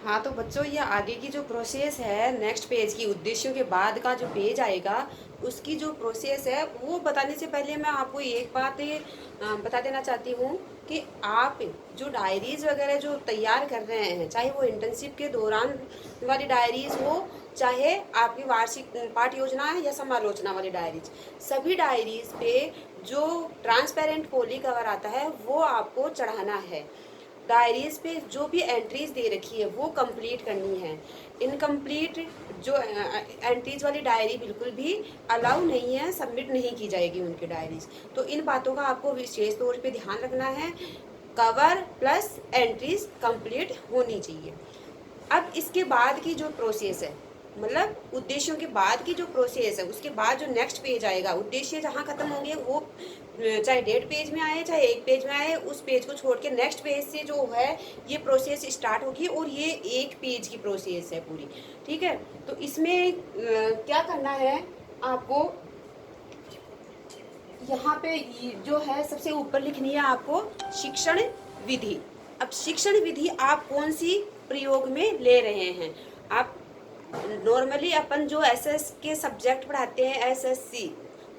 हाँ तो बच्चों, ये आगे की जो प्रोसेस है नेक्स्ट पेज की, उद्देश्यों के बाद का जो पेज आएगा उसकी जो प्रोसेस है वो बताने से पहले मैं आपको एक बात बता देना चाहती हूँ कि आप जो डायरीज वगैरह जो तैयार कर रहे हैं, चाहे वो इंटर्नशिप के दौरान वाली डायरीज हो, चाहे आपकी वार्षिक पाठ योजना है या समालोचना वाली डायरीज, सभी डायरीज पे जो ट्रांसपेरेंट पॉली कवर आता है वो आपको चढ़ाना है। डायरीज पे जो भी एंट्रीज दे रखी है वो कंप्लीट करनी है। इनकम्प्लीट जो एंट्रीज वाली डायरी बिल्कुल भी अलाउ नहीं है, सबमिट नहीं की जाएगी उनकी डायरीज। तो इन बातों का आपको विशेष तौर पे ध्यान रखना है। कवर प्लस एंट्रीज कंप्लीट होनी चाहिए। अब इसके बाद की जो प्रोसेस है, मतलब उद्देश्यों के बाद की जो प्रोसेस है, उसके बाद जो नेक्स्ट पेज आएगा, उद्देश्य जहाँ खत्म होंगे वो चाहे 1.5 पेज में आए चाहे 1 पेज में आए, उस पेज को छोड़ के नेक्स्ट पेज से जो है ये प्रोसेस स्टार्ट होगी और ये 1 पेज की प्रोसेस है पूरी। ठीक है, तो इसमें क्या करना है आपको, यहाँ पे जो है सबसे ऊपर लिखनी है आपको शिक्षण विधि। अब शिक्षण विधि आप कौन सी प्रयोग में ले रहे हैं? आप नॉर्मली अपन जो एसएस के सब्जेक्ट पढ़ाते हैं, एसएससी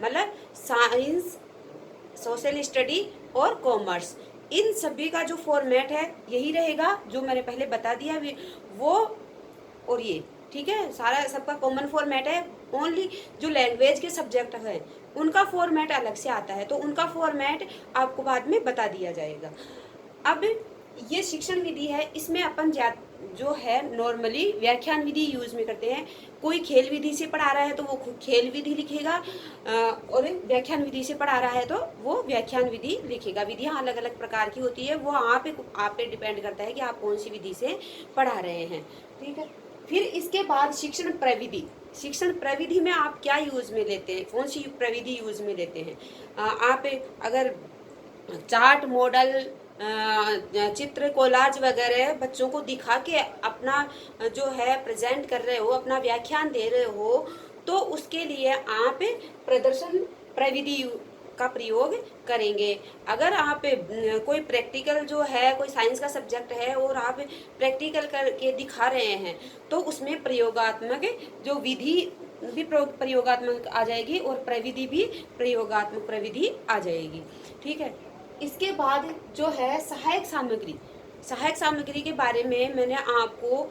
मतलब साइंस, सोशल स्टडी और कॉमर्स, इन सभी का जो फॉर्मेट है यही रहेगा जो मैंने पहले बता दिया वो और ये। ठीक है, सारा सबका कॉमन फॉर्मेट है। ओनली जो लैंग्वेज के सब्जेक्ट हैं उनका फॉर्मेट अलग से आता है, तो उनका फॉर्मेट आपको बाद में बता दिया जाएगा। अब ये शिक्षण विधि है, इसमें अपन जो है नॉर्मली व्याख्यान विधि यूज में करते हैं। कोई खेल विधि से पढ़ा रहा है तो वो खेल विधि लिखेगा, और व्याख्यान विधि से पढ़ा रहा है तो वो व्याख्यान विधि लिखेगा। विधियां अलग अलग प्रकार की होती है, वो आप पे डिपेंड करता है कि आप कौन सी विधि से पढ़ा रहे हैं। ठीक है, फिर इसके बाद शिक्षण प्रविधि। शिक्षण प्रविधि में आप क्या यूज में लेते हैं, कौन सी प्रविधि यूज में लेते हैं? आप अगर चार्ट, मॉडल, चित्र, कोलाज वगैरह बच्चों को दिखा के अपना जो है प्रेजेंट कर रहे हो, अपना व्याख्यान दे रहे हो, तो उसके लिए आप प्रदर्शन प्रविधि का प्रयोग करेंगे। अगर आप कोई प्रैक्टिकल जो है, कोई साइंस का सब्जेक्ट है और आप प्रैक्टिकल करके दिखा रहे हैं, तो उसमें प्रयोगात्मक जो विधि भी प्रयोगात्मक आ जाएगी और प्रविधि भी प्रयोगात्मक प्रविधि आ जाएगी। ठीक है, इसके बाद जो है सहायक सामग्री। सहायक सामग्री के बारे में मैंने आपको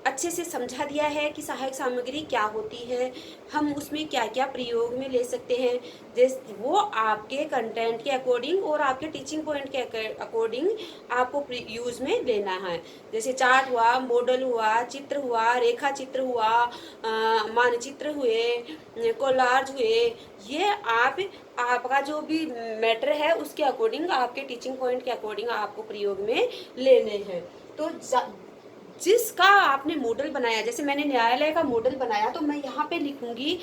अच्छे से समझा दिया है कि सहायक सामग्री क्या होती है, हम उसमें क्या क्या प्रयोग में ले सकते हैं। जैसे वो आपके कंटेंट के अकॉर्डिंग और आपके टीचिंग पॉइंट के अकॉर्डिंग आपको यूज में लेना है। जैसे चार्ट हुआ, मॉडल हुआ, चित्र हुआ, रेखा चित्र हुआ, मानचित्र हुए, कोलाज हुए, ये आपका जो भी मैटर है उसके अकॉर्डिंग, आपके टीचिंग पॉइंट के अकॉर्डिंग आपको प्रयोग में लेने हैं। तो जिसका आपने मॉडल बनाया, जैसे मैंने न्यायालय का मॉडल बनाया तो मैं यहाँ पे लिखूंगी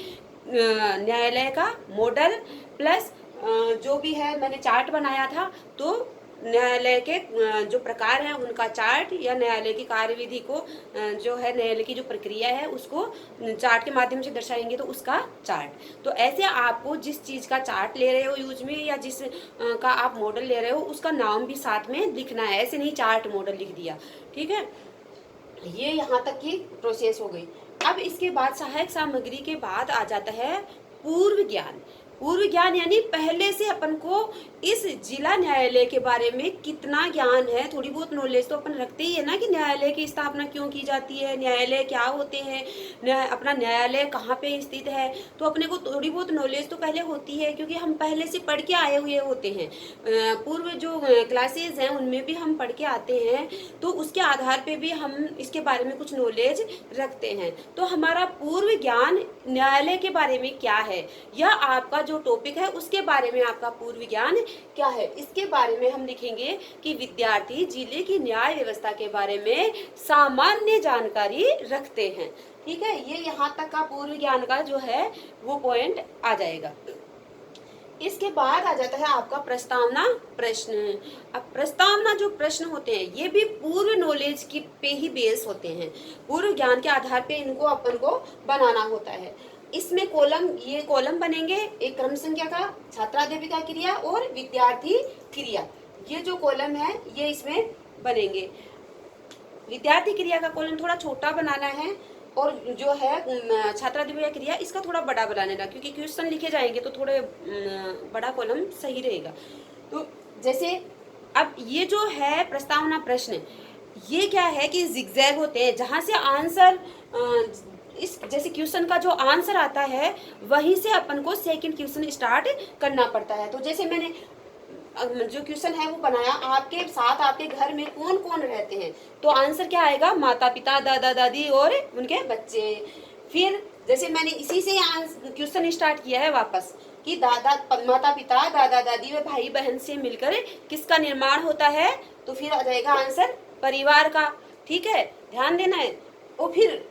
न्यायालय का मॉडल प्लस जो भी है मैंने चार्ट बनाया था, तो न्यायालय के जो प्रकार हैं उनका चार्ट, या न्यायालय की कार्यविधि को जो है न्यायालय की जो प्रक्रिया है उसको चार्ट के माध्यम से दर्शाएंगे तो उसका चार्ट। तो ऐसे आपको जिस चीज़ का चार्ट ले रहे हो यूज में, या जिस का आप मॉडल ले रहे हो उसका नाम भी साथ में लिखना है, ऐसे नहीं चार्ट मॉडल लिख दिया। ठीक है, ये यहाँ तक की प्रोसेस हो गई। अब इसके बाद सहायक सामग्री के बाद आ जाता है पूर्व ज्ञान। पूर्व ज्ञान यानी पहले से अपन को इस जिला न्यायालय के बारे में कितना ज्ञान है, थोड़ी बहुत नॉलेज तो अपन रखते ही है ना, कि न्यायालय की स्थापना क्यों की जाती है, न्यायालय क्या होते हैं, अपना न्यायालय कहाँ पे स्थित है। तो अपने को थोड़ी बहुत नॉलेज तो पहले होती है, क्योंकि हम पहले से पढ़ के आए हुए होते हैं। पूर्व जो क्लासेज हैं उनमें भी हम पढ़ के आते हैं, तो उसके आधार पे भी हम इसके बारे में कुछ नॉलेज रखते हैं। तो हमारा पूर्व ज्ञान न्यायालय के बारे में क्या है, या आपका जो टॉपिक है उसके बारे में आपका पूर्व ज्ञान क्या है, इसके बारे में हम लिखेंगे कि विद्यार्थी जिले की न्याय व्यवस्था के बारे में सामान्य जानकारी रखते हैं। ठीक है, ये यहाँ तक का पूर्व ज्ञान का जो है वो पॉइंट आ जाएगा। इसके बाद आ जाता है आपका प्रस्तावना प्रश्न। अब प्रस्तावना जो प्रश्न होते हैं ये भी पूर्व नॉलेज की पे ही बेस होते हैं, पूर्व ज्ञान के आधार पे इनको अपन को बनाना होता है। इसमें ये कॉलम बनेंगे, एक क्रम संख्या का, छात्राध्यापिका क्रिया और विद्यार्थी क्रिया, ये जो कॉलम है ये इसमें बनेंगे। विद्यार्थी क्रिया का कॉलम थोड़ा छोटा बनाना है और जो है छात्रादिव्य क्रिया इसका थोड़ा बड़ा बनाने का, क्योंकि क्वेश्चन लिखे जाएंगे तो थोड़े बड़ा कॉलम सही रहेगा। तो जैसे अब ये जो है प्रस्तावना प्रश्न, ये क्या है कि जिगजैग होते हैं, जहाँ से आंसर इस जैसे क्वेश्चन का जो आंसर आता है वहीं से अपन को सेकंड क्वेश्चन स्टार्ट करना पड़ता है। तो जैसे मैंने जो क्वेश्चन है वो बनाया, आपके साथ आपके घर में कौन कौन रहते हैं, तो आंसर क्या आएगा, माता पिता, दादा दादी और उनके बच्चे। फिर जैसे मैंने इसी से क्वेश्चन स्टार्ट किया है वापस कि माता पिता, दादा दादी व भाई बहन से मिलकर किसका निर्माण होता है, तो फिर आ जाएगा आंसर परिवार का। ठीक है, ध्यान देना है। और फिर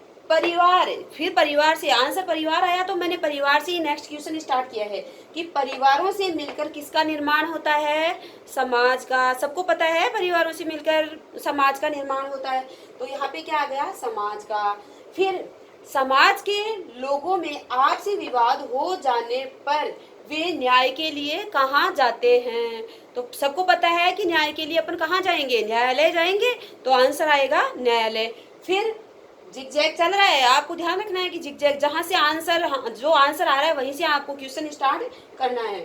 परिवार से आंसर परिवार आया, तो मैंने परिवार से ही नेक्स्ट क्वेश्चन स्टार्ट किया है कि परिवारों से मिलकर किसका निर्माण होता है, समाज का। सबको पता है परिवारों से मिलकर समाज का निर्माण होता है, तो यहाँ पे क्या आ गया, समाज का। फिर समाज के लोगों में आपसी विवाद हो जाने पर वे न्याय के लिए कहाँ जाते हैं, तो सबको पता है कि न्याय के लिए अपन कहाँ जाएंगे, न्यायालय जाएंगे, तो आंसर आएगा न्यायालय। फिर जिगजैग चल रहा है, आपको ध्यान रखना है कि जिगजैग जहां से जो आंसर आ रहा है वहीं से आपको क्वेश्चन स्टार्ट करना है।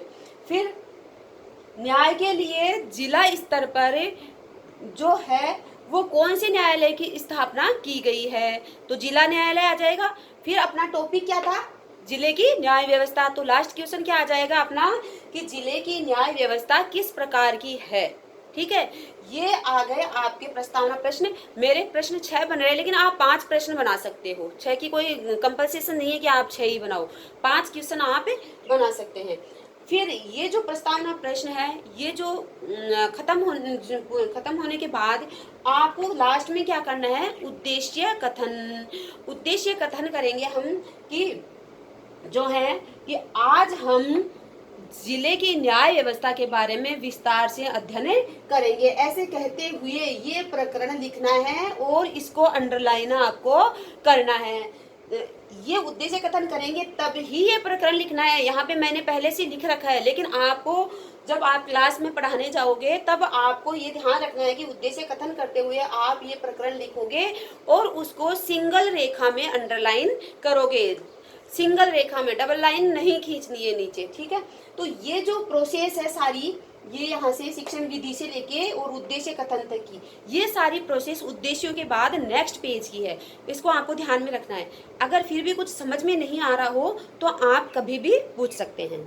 फिर न्याय के लिए जिला स्तर पर जो है वो कौन से न्यायालय की स्थापना की गई है, तो जिला न्यायालय आ जाएगा। फिर अपना टॉपिक क्या था, जिले की न्याय व्यवस्था, तो लास्ट क्वेश्चन क्या आ जाएगा अपना कि जिले की न्याय व्यवस्था किस प्रकार की है। ठीक है, ये आ गए आपके प्रस्तावना प्रश्न। मेरे प्रश्न 6 बन रहे हैं, लेकिन आप 5 प्रश्न बना सकते हो। 6 की कोई कंपल्सेशन नहीं है कि आप 6 ही बनाओ, 5 क्वेश्चन आप बना सकते हैं। फिर ये जो प्रस्तावना प्रश्न है, ये जो खत्म होने के बाद आपको लास्ट में क्या करना है, उद्देश्य कथन करेंगे हम कि जो है कि आज हम जिले की न्याय व्यवस्था के बारे में विस्तार से अध्ययन करेंगे। ऐसे कहते हुए ये प्रकरण लिखना है और इसको अंडरलाइन आपको करना है। ये उद्देश्य कथन करेंगे तब ही ये प्रकरण लिखना है। यहाँ पे मैंने पहले से लिख रखा है, लेकिन आपको जब आप क्लास में पढ़ाने जाओगे तब आपको ये ध्यान रखना है कि उद्देश्य कथन करते हुए आप ये प्रकरण लिखोगे और उसको सिंगल रेखा में अंडरलाइन करोगे। सिंगल रेखा में, डबल लाइन नहीं खींचनी है नीचे। ठीक है, तो ये जो प्रोसेस है सारी, ये यहाँ से शिक्षण विधि से लेके और उद्देश्य कथन तक की, ये सारी प्रोसेस उद्देश्यों के बाद नेक्स्ट पेज की है। इसको आपको ध्यान में रखना है। अगर फिर भी कुछ समझ में नहीं आ रहा हो तो आप कभी भी पूछ सकते हैं।